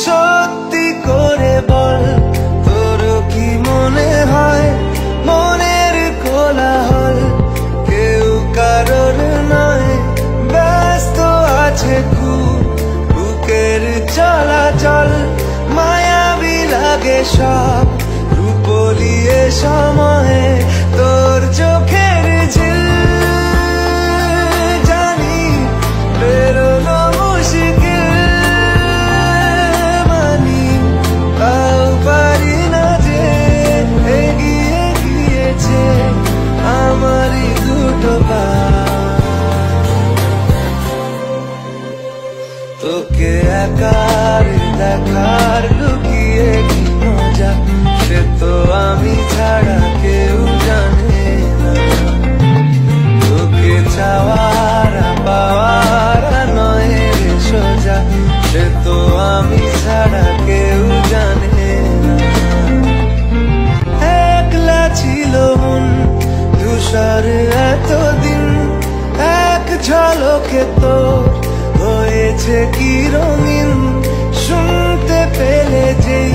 সত্যি করে বল, তোর কি মনে হয় মনের কোলাহল কেউ কারোর নয়, ব্যস্ত আছে খুব বুকের চলাচল, মায়াবী লাগে সব রূপলিয়ে সময়ে তোর চোখের ঝিল, জানি বেরোনো মুশকিল, মানি তাও পারি না যে এগিয়ে গিয়েছে আমারই দুটো পা, তোকে একার দেখার লুকিয়ে কি মজা সে তো আমি ছাড়া কেউ জানে না, তোকে চাওয়ার পাওয়ার নয় রে সোজা সে তো আমি ছাড়া কেউ জানে না, একলা ছিল মন তুষার এতদিন, এক ঝলকে তোর হয়েছে কি রঙিন, শুনতে পেলে যেই